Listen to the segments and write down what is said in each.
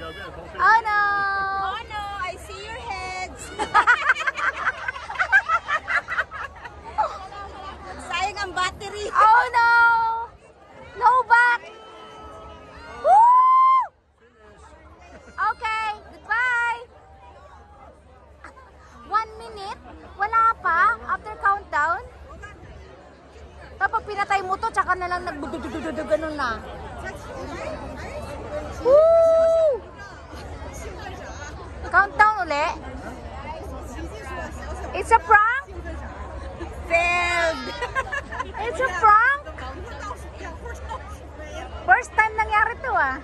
Oh no! Oh no, I see your heads. Sayang ang battery. Oh no! No back! Woo! Okay, goodbye! 1 minute? Wala pa? After countdown? Tapos pinatay mo to, tsaka na lang ganun na. Woo! Countdown uli? It's a prank? Failed. It's a prank? First time nangyari to ah.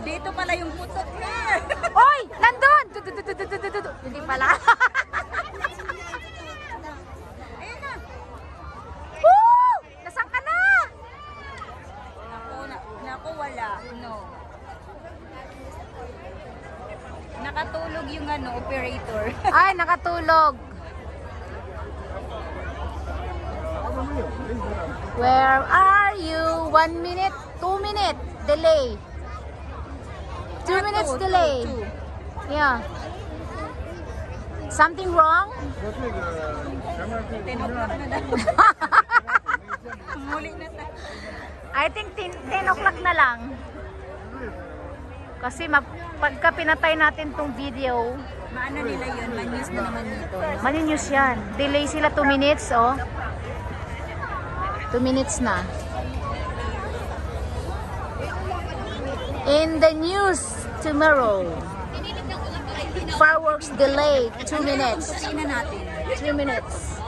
Dito pala yung putot niya. Oy! Nandun! Hindi pala. Ayun na. Woo! Nasaan ka na? Naku, wala. No. Nakatulog yung operator. Ay, nakatulog. Where are you? 1 minute, 2 minute delay. 2 minutes delay. Yeah. Something wrong? Muli na tayo. I think 10 o'clock na lang. Kasi pagka pinatay natin tong video, Maano nila yun? Manews na naman dito. mani-news yan. Delay sila 2 minutes, oh. 2 minutes na. In the news tomorrow, fireworks delay 2 minutes. Tingnan natin. 3 minutes.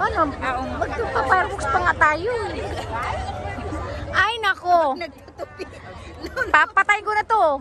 Ano? Magpa-fireworks pa nga tayo. Ay, nako. Nagtutupi. Papatay ko na to.